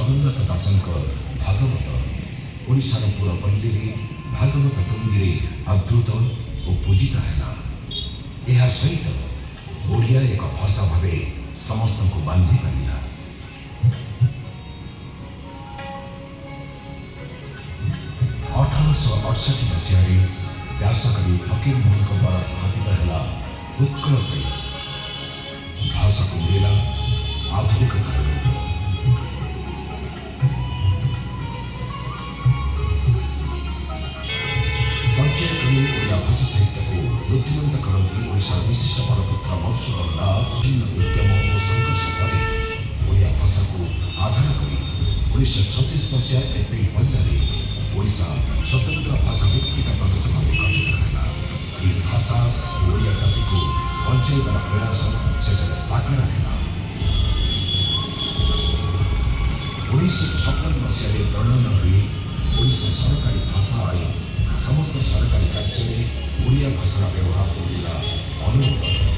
जगन्नाथ दासଙ୍କ भागवत ओडिशार पुरपल्ली भागवत टुंगी अद्भुत और पूजित है। यह सहित ओडिया एक भाषा भाव समस्त को बांधि पारा। 1868 मसीह व्यासकवि फकीर मोहन द्वारा स्थापित है उत्कल प्रेस। भाषा को मिला आधुनिकतार रूप। पर्यायक्रमे ओडिया भाषा साहित्य को बुद्धिमंत करती ओडिशा विशिष्ट परपुत्र मधुसूदन दास उद्यम और संघर्ष पर ओडिया भाषा को आधार कर 1936 मसीहा एप्रिल 15 ओडिशा स्वतंत्र भाषा व्यक्तिगत प्रदेश भाव गठित है। ये भाषा ओडिया जाति को बचाइबार प्रयास शेष साकार है। 1956 मसीह प्रणयन हुई ओडिशा सरकारी भाषा आईन समस्त सरकारी राज्य में ओडिया भाषा व्यवहार करने अनुरोध।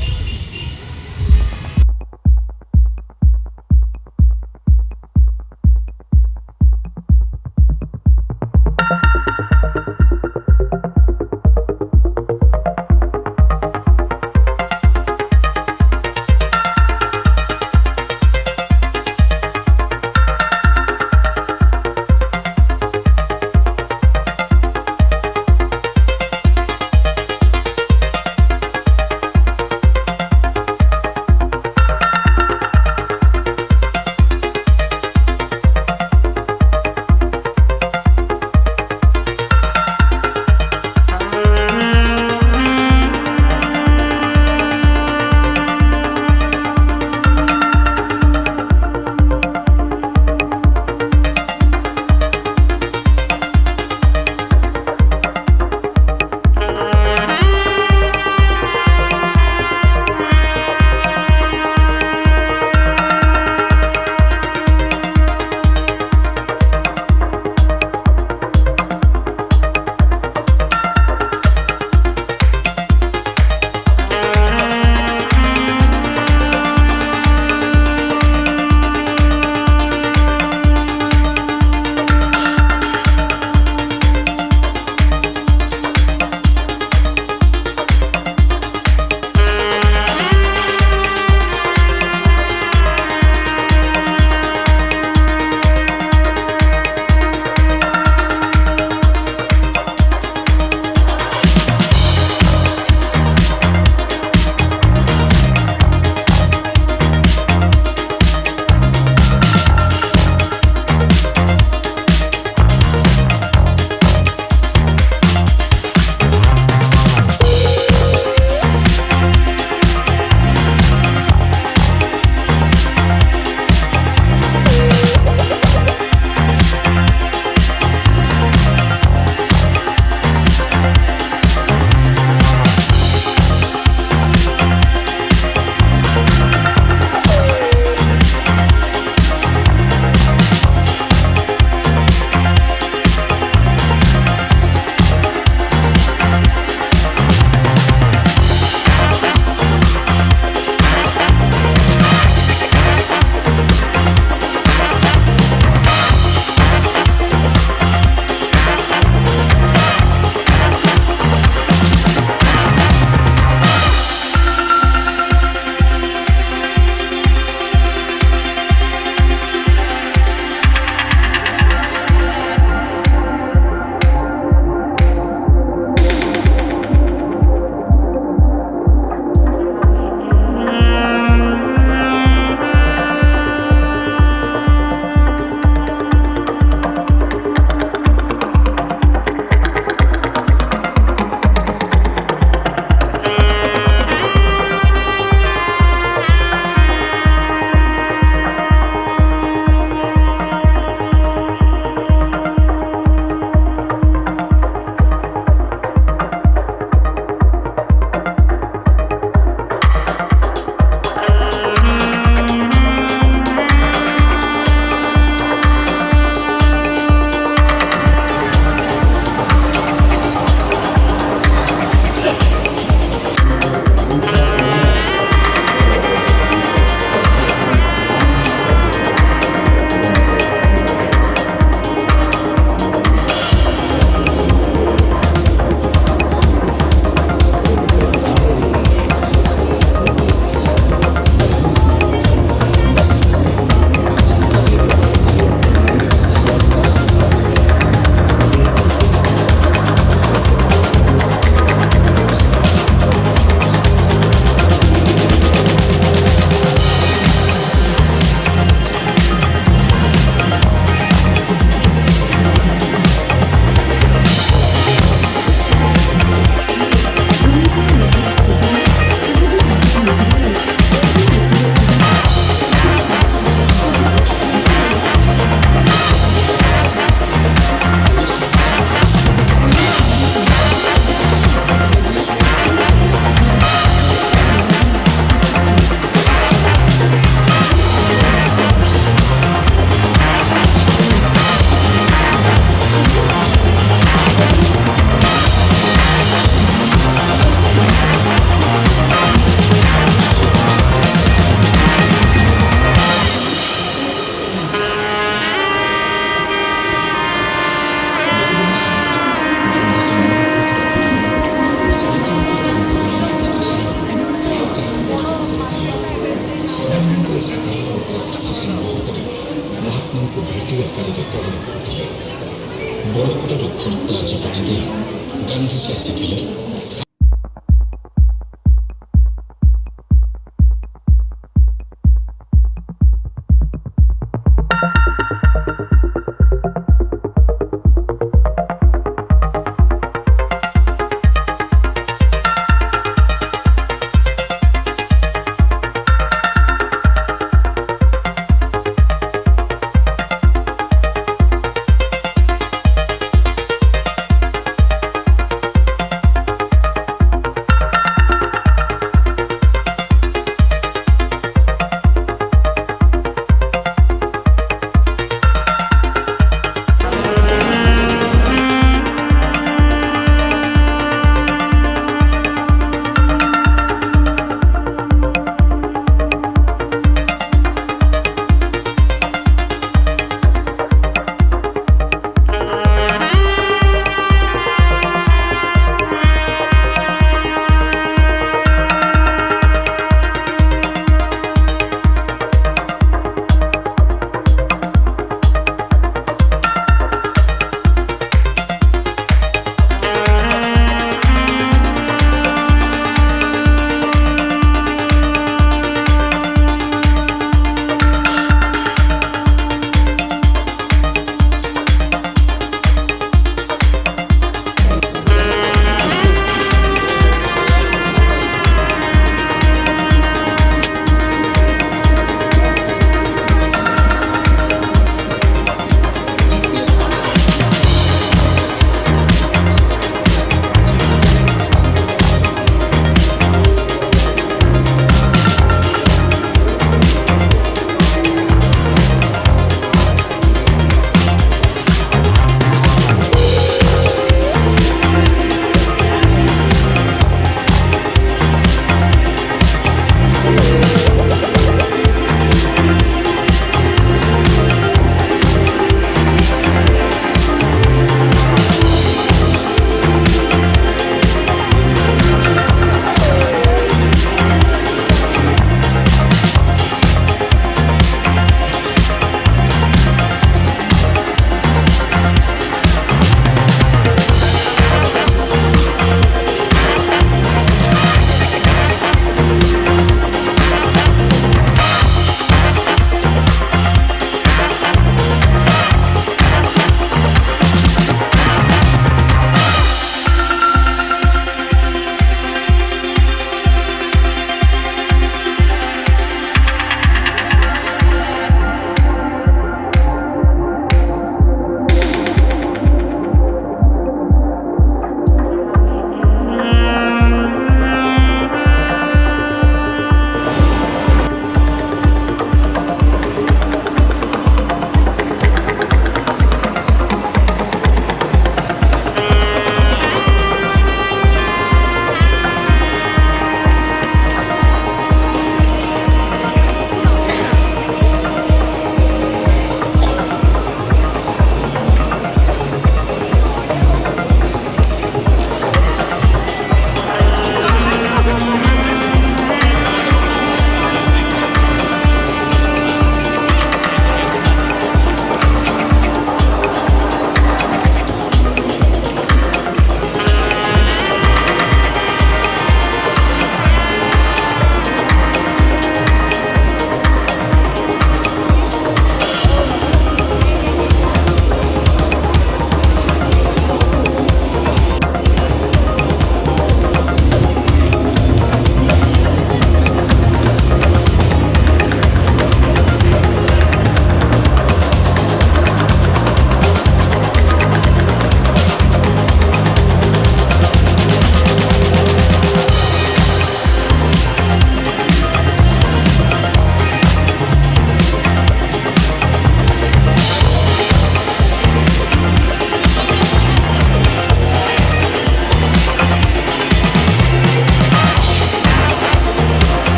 ରାନ୍ଧିଛି ଆସିଥିଲେ।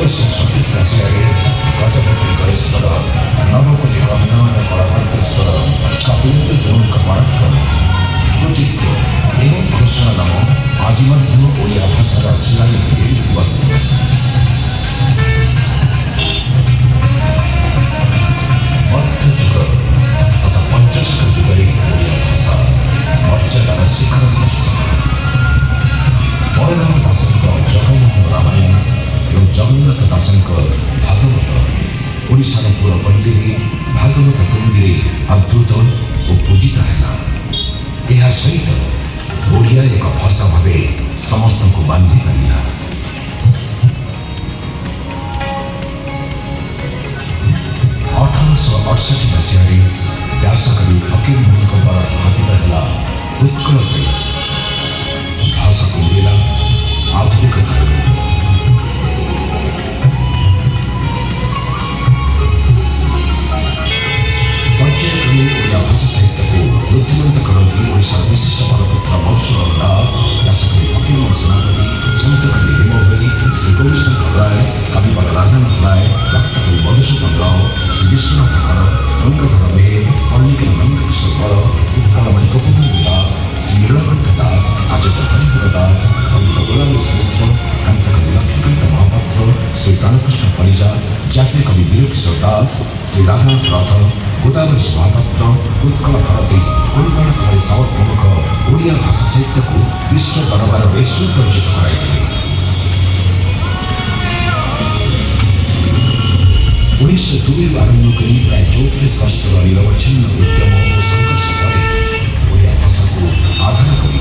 1436 ମସିହାରେ ଗଜପତି ଗଣେଶ୍ୱର ନବକୋଟି କନ୍ୟାମାନ କଳାକାରଶ୍ୱର କପିଳେନ୍ଦ୍ର ଦେବଙ୍କ ପରାକ୍ରମ କୃତିତ୍ୱ ଏବଂ ଘୋଷଣା ନାମ ଆଜି ମଧ୍ୟ ଓଡ଼ିଆ ଭାଷାର ଶିଳାଲିପିରେ ଲିପିବଦ୍ଧ। ମଧ୍ୟଯୁଗ ତଥା ପଞ୍ଚଶକ ଯୁଗରେ ଓଡ଼ିଆ ଭାଷା ମର୍ଯ୍ୟାଦାର ଶିଖର ସ୍ପର୍ଶ। ବଳରାମ ଦାସଙ୍କ ଜଗନ୍ନାଥ ରାମାୟଣ ଏବଂ ଜଗନ୍ନାଥ ଦାସଙ୍କ ଭାଗବତ ଓଡ଼ିଶାର ପୁର ପଲ୍ଲୀରେ ଭାଗବତ ଟୁଙ୍ଗିରେ ଆଦୃତ ଓ ପୂଜିତ ହେଲା। ଏହା ସହିତ ଓଡ଼ିଆ ଏକ ଭାଷା ଭାବେ ସମସ୍ତଙ୍କୁ ବାନ୍ଧି ପାରିଲା। 1868 ମସିହାରେ ବ୍ୟାସକବି ଫକୀରମୋହନଙ୍କ ଦ୍ୱାରା ସ୍ଥାପିତ ହେଲା ଉତ୍କଳ ପ୍ରେସ। ଭାଷାକୁ ମିଳିଲା ଆଧୁନିକତାର ରୂପ। ପର୍ଯ୍ୟାୟକ୍ରମେ ଓଡ଼ିଆ ଭାଷା ସାହିତ୍ୟକୁ ବୃଦ୍ଧିମନ୍ତ କରନ୍ତି ଓଡ଼ିଶାର ବିଶିଷ୍ଟ ବରପୁତ୍ର ମଧୁସୂଦନ ଦାସ, ବ୍ୟାସକବି ଫକୀରମୋହନ ସେନାପତି, ସନ୍ତକବି ହେମଭରି, ଶ୍ରୀ ଗୌରୀଶଙ୍କର ରାୟ, କବିବର ରାଧାନାଥ ରାୟ, ଡକ୍ଟର ମଧୁସୂଦନ ରାଓ, ଶ୍ରୀ ବିଶ୍ୱନାଥ କର, ରଙ୍ଗଧର ମେହେର, ପଲ୍ଲିକର ନନ୍ଦକିଶୋର ବଳ, ଉତ୍କଳମଣି ଗୋପବନ୍ଧୁ ଦାସ, ଶ୍ରୀ ନୀଳକଣ୍ଠ ଦାସ, ଆଚାର୍ଯ୍ୟ ହରିହର ଦାସ, ପଣ୍ଡିତ ଗୋଲାମଦାସ ମିଶ୍ର, କାନ୍ତକବି ଲକ୍ଷ୍ମୀକାନ୍ତ ମହାପାତ୍ର, ଶ୍ରୀ ପ୍ରାଣକୃଷ୍ଣ ପରିଜା, ଜାତୀୟ କବି ବୀରକିଶୋର ଦାସ, ଶ୍ରୀ ରାଧାନାଥ ରଥ, ଗୋଦାବରୀ ମହାପାତ୍ର, ଉତ୍କଳ ଭାରତୀ, କଳିବାଣ କୁମାରୀ ସାବତ ପ୍ରମୁଖ ଓଡ଼ିଆ ଭାଷା ସାହିତ୍ୟକୁ ବିଶ୍ୱ ଦରବାରରେ ସୁପରିଚିତ କରାଇଥିଲେ। 1902ରୁ ଆରମ୍ଭ କରି ପ୍ରାୟ 34 ବର୍ଷର ନିରବଚ୍ଛିନ୍ନ ଉଦ୍ୟମ ଓ ସଂଘର୍ଷ ପରେ ଓଡ଼ିଆ ଭାଷାକୁ ଆଧାର କରି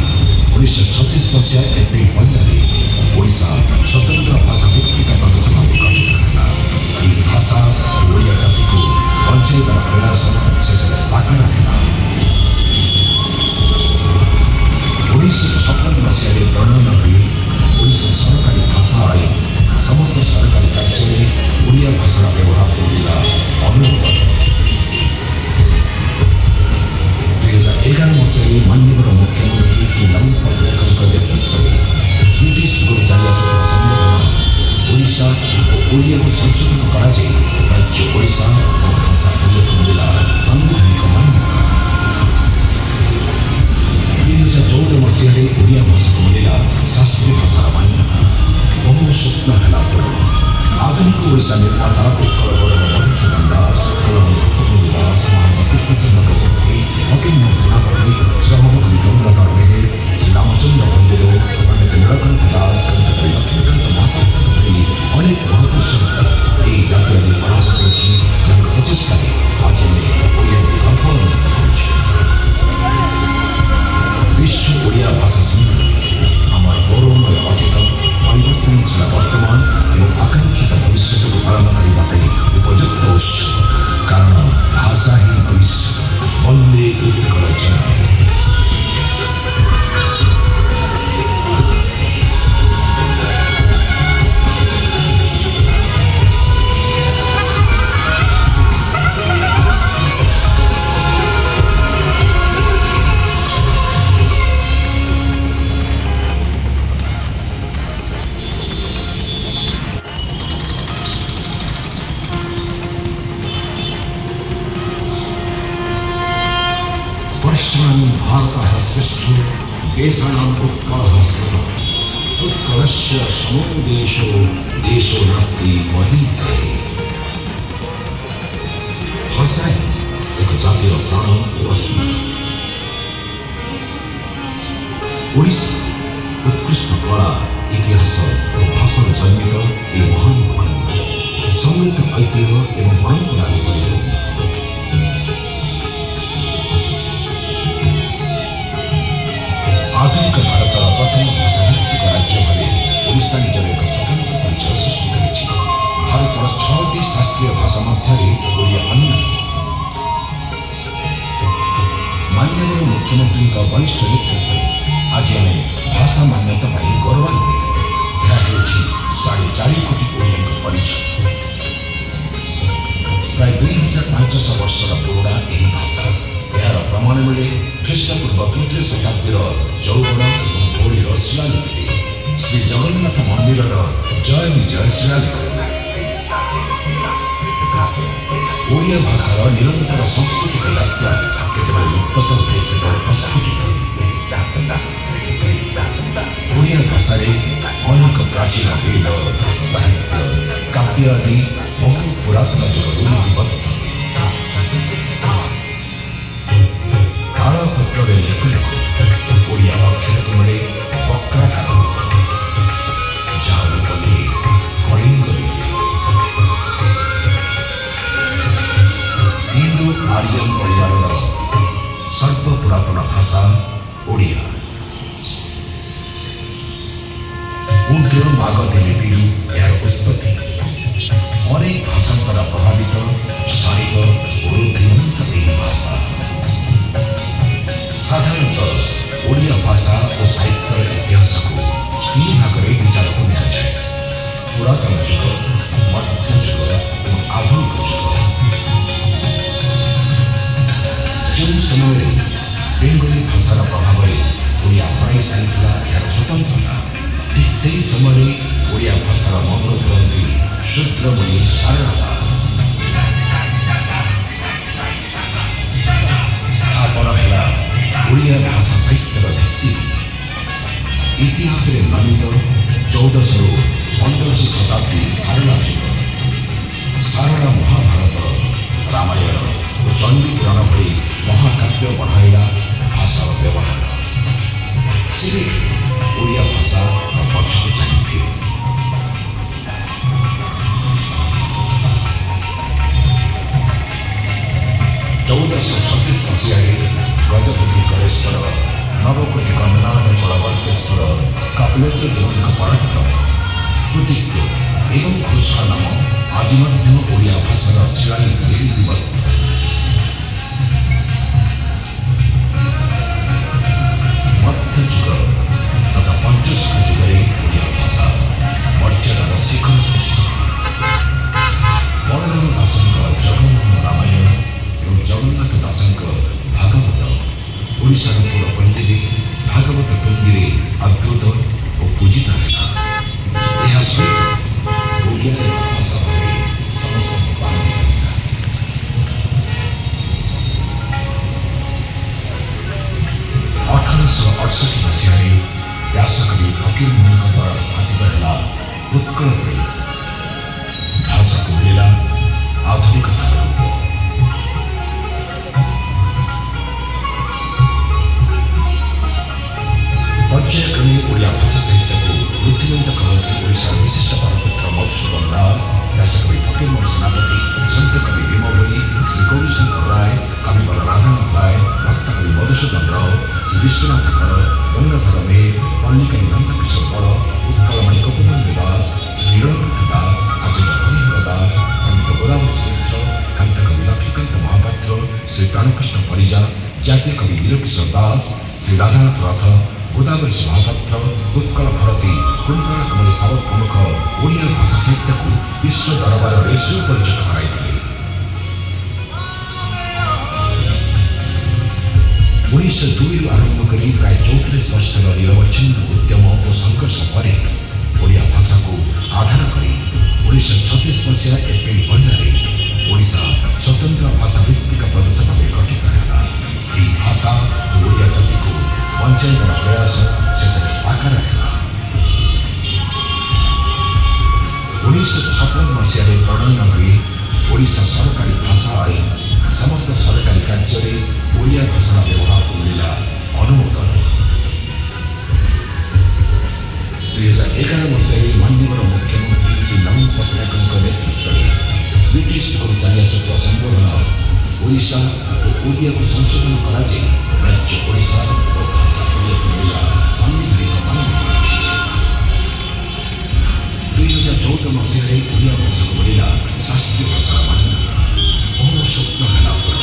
1936 ମସିହା ଏପ୍ରିଲ 15ରେ ଓଡ଼ିଶା ସ୍ୱତନ୍ତ୍ର ଭାଷା ଭିତ୍ତିକ ପ୍ରଦେଶ ଭାବେ ଗଠିତ ହେଲା। ଏହି ଭାଷା ଓଡ଼ିଆ ଜାତିକୁ ବଞ୍ଚାଇବାର ପ୍ରୟାସ ଶେଷରେ ସାକାର ହେଲା। 1957 ମସିହାରେ ପ୍ରଣୟନ ହୋଇ ଓଡ଼ିଶା ସରକାରୀ ଭାଷା ଆଇନ ସମସ୍ତ ସରକାରୀ କାର୍ଯ୍ୟରେ ଓଡ଼ିଆ ଭାଷାର ବ୍ୟବହାରକୁ ନେଲା ଅନୁରୋଧ। 2011 ମସିହାରେ ମାନ୍ୟବର ମୁଖ୍ୟମନ୍ତ୍ରୀ ଶ୍ରୀ ନବୀନ ପଟ୍ଟନାୟକଙ୍କ ନେତୃତ୍ୱରେ ବ୍ରିଟିଶ ଯୁଗରୁ ଚାଲି ଆସୁଥିବା ସମ୍ବୋଧନ ଓଡ଼ିଶା ଓ ଓଡ଼ିଆକୁ ସଂଶୋଧନ କରାଯାଇ ରାଜ୍ୟ ଓଡ଼ିଶା ଓ ଭାଷା ଉଲ୍ଲେଖ ମିଳିଲା ସାମ୍ବିଧାନିକ ମାନ୍ୟତା। 2014 ମସିହାରେ ଓଡ଼ିଆ ଭାଷାକୁ ମିଳିଲା ଶାସ୍ତ୍ରୀୟ ଭାଷାର ମାନ୍ୟତା। ବହୁ ସ୍ୱପ୍ନ ହେଲା ପୂରଣ। ଆଧୁନିକ ଓଡ଼ିଶା ନିର୍ମାତା ଉତ୍କଳ ଗୌରବ ମଧୁସୂଦନ ଦାସ, କଳମଣି ଗୋପବନ୍ଧୁ ଦାସ, ମହାତ୍ମା କୃଷ୍ଣଚନ୍ଦ୍ର ଗଜପତି, ଫକୀରମୋହନ ସେନାପତି, ସର୍ବକବି ଗଙ୍ଗାଧର ମେହେର, ଶ୍ରୀ ରାମଚନ୍ଦ୍ର ପଣ୍ଡିତ, ପଣ୍ଡିତ ନୀଳକଣ୍ଠ ଦାସ, କବିତା ଲକ୍ଷ୍ମୀକାନ୍ତ ମହାପାତ୍ରଙ୍କ ଭଳି ଅନେକ ମହାପୁରୁଷଙ୍କ ଏହି ଜାତି ଆଜି ପ୍ରଭାବ କରିଛି, ଯାହାର ପ୍ରଚେଷ୍ଟାରେ ଆଜି ଆମେ ଓଡ଼ିଆକୁ ଗର୍ବ ଅନୁଭବ କରୁଛୁ। ବିଶ୍ୱ ଓଡ଼ିଆ ଭାଷା ସଂଗଠନ ଆମର ଗୌରବମୟ ଅତୀତ, ପରିବର୍ତ୍ତନଶୀଳ ବର୍ତ୍ତମାନ ଏବଂ ଆକାଂକ୍ଷିତ ଭବିଷ୍ୟତକୁ ପାଳନ କରିବା ପାଇଁ ଉପଯୁକ୍ତ ଉତ୍ସବ। କାରଣ ଭାଷା ହିଁ ଭବିଷ୍ୟତ। ବନ୍ଦେ ଉତ୍କଳ ଜନନୀ। वर्षान् भारतः श्रेष्ठो देशानाम् उत्कलः स्मृतः। उत्कलस्य समो देशो देशो नास्ति महीयते। भाषा ही एक जातिर प्राण और अस्मिता। ओडिशा उत्कृष्ट कला इतिहास और भाषार जन्मित ये महान भूखंड समृद्ध ऐतिह्य एवं परंपरा परिपूर्ण। आधुनिक भारतर प्रथम भाषा भित्तिक राज्य भावे ओडिशा निजर एक स्वतंत्र परिचय सृष्टि करिछि। भारतर 6टी शास्त्रीय भाषा मध्य ओडिया अन्यतम। माननीय मुख्यमंत्री वरिष्ठ नेतृत्व आज आम भाषा मान्यता गौरवान्वित। यह 4.5 कोटी ओडिया परिचय। प्राय 2500 वर्षर पुराणा यह भाषा यार प्रमाण मिले ख्रीष्टपूर्व 3य शताब्दीर चौबड़ और गौड़ीर शिलालिपि श्री जगन्नाथ मंदिर जय विजय शिलालेख। ଓଡ଼ିଆ ଭାଷାର ନିରନ୍ତର ସାଂସ୍କୃତିକ ଯାତ୍ରା କେତେବେଳେ ମୁକ୍ତ ତ କେତେବେଳେ ପ୍ରସ୍ଫୁଟିତ। ଓଡ଼ିଆ ଭାଷାରେ ଅନେକ ପ୍ରାଚୀନ ବେଦ, ସାହିତ୍ୟ, କାବ୍ୟ ଆଦି ବହୁ ପୁରାତନ ଯୁଗରୁ ଲିପିବଦ୍ଧ। ତାଳପତ୍ରରେ ଲେଖୁ ଲେଖୁ ଓଡ଼ିଆ ଅକ୍ଷରକୁ ମିଳେ ବକ୍ରାକାର, ଯାହା ରୂପ ନିଏ କଳିଙ୍ଗ ଲିପି। ଇଣ୍ଡୋ ଆର୍ଯ୍ୟନ୍ ପରିବାରର ସର୍ବପୁରାତନ ଭାଷା ଓଡ଼ିଆ। ଉର୍ଦ୍ଦୁର ମାଗଧୀ ଲିପିରୁ ଏହାର ଉତ୍ପତ୍ତି। ଅନେକ ଭାଷା ଦ୍ୱାରା ପ୍ରଭାବିତ, ଶାଣିତ ଓ ରୁଦ୍ଧିମନ୍ତ ଏହି ଭାଷା। ସାଧାରଣତଃ ଓଡ଼ିଆ ଭାଷା ଓ ସାହିତ୍ୟର ଇତିହାସକୁ ତିନି ଭାଗରେ ବିଚାରକୁ ନିଆଯାଏ: ପୁରାତନ ଯୁଗ, ମଧ୍ୟଯୁଗ ଏବଂ ଆଧୁନିକ ଯୁଗ। ଯେଉଁ ସମୟରେ ବେଙ୍ଗଲୀ ଭାଷାର ପ୍ରଭାବରେ ଓଡ଼ିଆ ହରାଇ ସାରିଥିଲା ଏହାର ସ୍ୱତନ୍ତ୍ରତା, ଠିକ୍ ସେହି ସମୟରେ ଓଡ଼ିଆ ଭାଷାର ମଙ୍ଗ କରନ୍ତି ଶୂଦ୍ରମଣି ସାରଳା ଦାସ। ସ୍ଥାପନ ହେଲା ଓଡ଼ିଆ ଭାଷା ସାହିତ୍ୟର ଭିତ୍ତିଭୂମି। ଇତିହାସରେ ନାମିତ 1400ରୁ 1500 ଶତାବ୍ଦୀ ସାରଳା ଯୁଗ। ସାରଳା ମହାଭାରତ, ରାମାୟଣ ଓ ଚଣ୍ଡୀ ପୁରାଣ ଭଳି ମହାକାବ୍ୟ ବଢ଼ାଇଲା ଭାଷାର ବ୍ୟବହାର। ସେବେଠୁ ଓଡ଼ିଆ ଭାଷା ପଛକୁ ଚାହିଁଥିଲେ। 1436 ମସିହାରେ ଗଜପତି କରେଶ୍ୱର ନବକୋଟି କନ୍ନାଡ଼ କଳବର୍ତ୍ତେଶ୍ୱର କପିଳେନ୍ଦ୍ର ଦେବଙ୍କ ପରାକ୍ରମ, କୃତିତ୍ୱ ଏବଂ ଘୋଷଣା ନାମ ଆଜି ମଧ୍ୟ ଓଡ଼ିଆ ଭାଷାର ଶିଳାଲିପିରେ ଲିପିବଦ୍ଧ। ମଧ୍ୟଯୁଗ ତଥା ପଞ୍ଚଶଖ ଯୁଗରେ ଓଡ଼ିଆ ଭାଷା ମର୍ଯ୍ୟାଦାର ଶିଖର ସ୍ପର୍ଶ। ବଳରାମ ଦାସଙ୍କ ଜଗନ୍ନାଥ ରାମାୟଣ ଏବଂ ଜଗନ୍ନାଥ ଦାସଙ୍କ ଭାଗବତ ଓଡ଼ିଶାର ପୁରପଲ୍ଲୀରେ ଭାଗବତ ଟୁଙ୍ଗିରେ ଆଦୃତ ଓ ପୂଜିତ ହେଲା। ଏହା ସହିତ ଓଡ଼ିଆ ଏକ ଭାଷା ଭାବେ ସମସ୍ତଙ୍କୁ ବାନ୍ଧି ରହିଲା। 1868 ମସିହାରେ ବ୍ୟାସକବି ଫକୀରମୋହନଙ୍କ ଦ୍ୱାରା ସ୍ଥାପିତ ହେଲା ଉତ୍କଳ ପ୍ରେସ୍। ଭାଷାକୁ ମିଳିଲା ଆଧୁନିକତାର ରୂପ। ପର୍ଯ୍ୟାୟକ୍ରମେ ଓଡ଼ିଆ ଭାଷା ସାହିତ୍ୟକୁ ରୁଦ୍ଧିମନ୍ତ କରନ୍ତି ଓଡ଼ିଶାର ବିଶିଷ୍ଟ ପାରପତ୍ର ମଧୁସୂଦନ ଦାସ, ବ୍ୟାସକବି ଫକୀରମୋହନ ସେନାପତି, ସନ୍ତ କବି ଭୀମ ଭୋଇ, ଶ୍ରୀ ଗୌରୀଶଙ୍କର ରାୟ, କବିବର ରାଧାନାଥ ରାୟ, ଭକ୍ତକବି ମଧୁସୂଦନ ରାଓ, ଶ୍ରୀ ବିଶ୍ୱନାଥ କର, ଗଙ୍ଗାଧର ମେହେର, ପଲ୍ଲିକବି ନନ୍ଦକିଶୋର ବଳ, ଉତ୍କଳମଣି ଗୋପବନ୍ଧୁ ଦାସ, ଶ୍ରୀ ନୀଳକଣ୍ଠ ଦାସ, ଆଚାର୍ଯ୍ୟ ହରିହର ଦାସ, ପଣ୍ଡିତ ଗୋଦାବରୀ ମିଶ୍ର, କାନ୍ତକବି ଲକ୍ଷ୍ମୀକାନ୍ତ ମହାପାତ୍ର, ଶ୍ରୀ ପ୍ରାଣକୃଷ୍ଣ ପରିଜା, ଜାତୀୟ କବି ବୀରକିଶୋର ଦାସ, ଶ୍ରୀ ରାଧାନାଥ ରଥ, ଗୋଦାବରୀ ମହାପାତ୍ର, ଉତ୍କଳ ଭାରତୀ, କୁନ୍ତଳା କମଳୀ ସାବତ ପ୍ରମୁଖ ଓଡ଼ିଆ ଭାଷା ସାହିତ୍ୟକୁ ବିଶ୍ୱ ଦରବାରରେ ସୁପରିଚିତ କରାଇଥିଲେ। 1902ରୁ ଆରମ୍ଭ କରି ପ୍ରାୟ 34 ବର୍ଷର ନିରବଚ୍ଛିନ୍ନ ଉଦ୍ୟମ ଓ ସଂଘର୍ଷ ପରେ ଓଡ଼ିଆ ଭାଷାକୁ ଆଧାର କରି 1936 ମସିହା ଏପ୍ରିଲ 1ରେ ଓଡ଼ିଶା ସ୍ୱତନ୍ତ୍ର ଭାଷା ଭିତ୍ତିକ ପ୍ରଦେଶ ଭାବେ ଗଠିତ ହେଲା। ଏହି ଭାଷା ଓ ଓଡ଼ିଆ ଜାତିକୁ ବଞ୍ଚାଇବାର ପ୍ରୟାସ ଶେଷରେ ସାକାର ହେଲା। 1956 ମସିହାରେ ପ୍ରଣୟନ ହୁଏ ଓଡ଼ିଶା ସରକାରୀ ଭାଷା ଆଇନ। ସମସ୍ତ ସରକାରୀ କାର୍ଯ୍ୟରେ ଓଡ଼ିଆ ଭାଷାର ବ୍ୟବହାରକୁ ମିଳିଲା ଅନୁମୋଦନ। 2011 ମସିହାରେ ମାନ୍ୟବର ମୁଖ୍ୟମନ୍ତ୍ରୀ ଶ୍ରୀ ନବୀନ ପଟ୍ଟନାୟକଙ୍କ ନେତୃତ୍ୱରେ ବ୍ରିଟିଶ ଯୁଗରୁ ଚାଲି ଆସୁଥିବା ସମ୍ବୋଧନ ଓଡ଼ିଶା ଓ ଓଡ଼ିଆକୁ ସଂଶୋଧନ କରାଯାଇ ରାଜ୍ୟ ଓଡ଼ିଶା ଓ ଭାଷା ଓଡ଼ିଆକୁ ମିଳିଲା ସାମ୍ବିଧାନିକ ମାନ୍ୟତା। 2014 ମସିହାରେ ଓଡ଼ିଆ ଭାଷାକୁ ମିଳିଲା ଶାସ୍ତ୍ରୀୟ ଭାଷାର ମାନ୍ୟତା। ବହୁ ସ୍ୱପ୍ନ ହେଲା ପୂରଣ।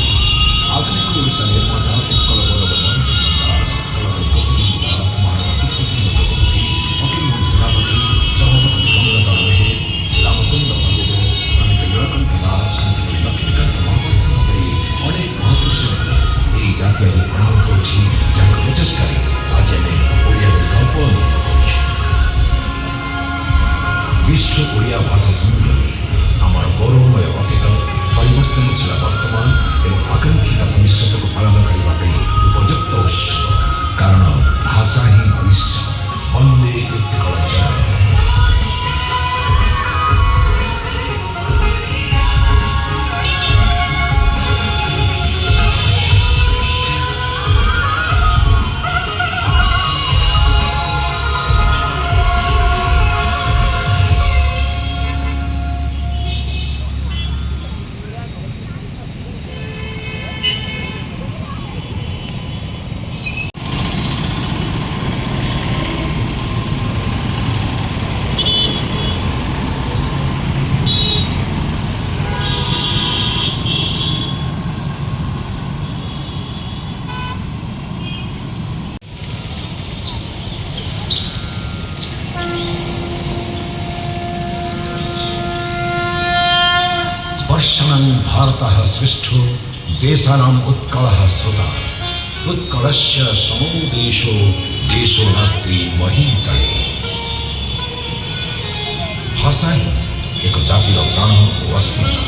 ଆଧୁନିକ ଓଡ଼ିଶା ନିର୍ମାତା ଉତ୍କଳ ଗୌରବ ମଧୁସୂଦନ ଦାସ, ଉତ୍କଳର ଗୋପବନ୍ଧୁ ଦାସ, ମହାରଥୀ ଫକୀରମୋହନ ସେନାପତି, ସଭାପତି ଗଙ୍ଗାଧର ମେହେର, ରାମଚନ୍ଦ୍ର ପଣ୍ଡିତ, ପଣ୍ଡିତ ନୀଳକଣ୍ଠ ଦାସ, କାନ୍ତକବି ଲକ୍ଷ୍ମୀକାନ୍ତ ମହାପାତ୍ର ଭଳି ଅନେକ ମହାପୁରୁଷଙ୍କୁ ଏହି ଜାତି ଆଜି ପ୍ରଣାମ କରୁଛି, ଯାହାର ପ୍ରଚେଷ୍ଟାରେ ଆଜି ଆମେ ଓଡ଼ିଆର ଗର୍ବ ଅନୁଭବ କରୁଛୁ। ବିଶ୍ୱ ଓଡ଼ିଆ ଭାଷା ସମ୍ମିଳନୀ ଆମର ଗୌରବମୟ ଅତୀତ ପରିବର୍ତ୍ତନଶୀଳ वर्षणां भारतः श्रेष्ठो देशानाम् उत्कलः श्रुतः उत्कलस्य समो देशो देशो नास्ति महीतले। भाषा ही एक जातिर प्राण और अस्मिता।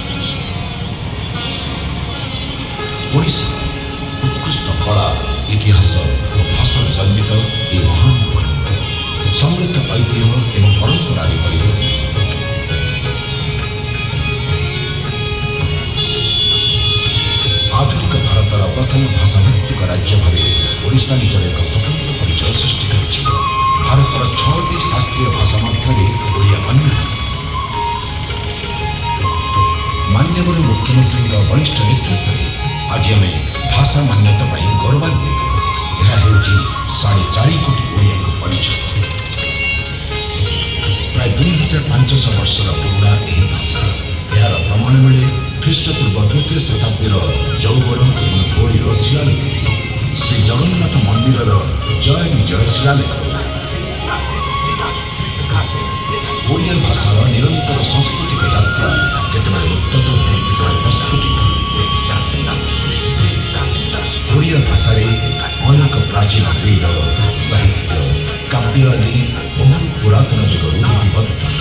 ओडिशा उत्कृष्ट कला इतिहास और भाषा जन्मित ये महान भूखंड समृद्ध ऐतिह्य एवं परंपरा परिपूर्ण। आधुनिक भारतर प्रथम भाषा भित्तिक राज्य भाव ओडिशा निजर एक स्वतंत्र परिचय सृष्टि करिछि। भारतर 6टी शास्त्रीय भाषा मध्य ओडिया अन्यतम। माननीय मुख्यमंत्री बलिष्ठ नेतृत्व में आज आम भाषा मान्यता गौरवान्वित। यह 4.5 कोटी ओडिया परिचय। प्राय 2500 वर्षर पुराणा यह भाषा यार प्रमाण मिले ख्रीष्टपूर्व 3य शताब्दीर जौगड़ और धौलीर शिलालेख श्री जगन्नाथ मंदिर जय विजय शिलालेख। ओडिया भाषार निरंतर सांस्कृतिक यात्रा केतबेले उद्यत हुए केतबेले प्रस्फुटित। ओडिया भाषा अनेक प्राचीन वेद साहित्य काव्य आदि बहुत पुरातन जुगर लिपिबद्ध।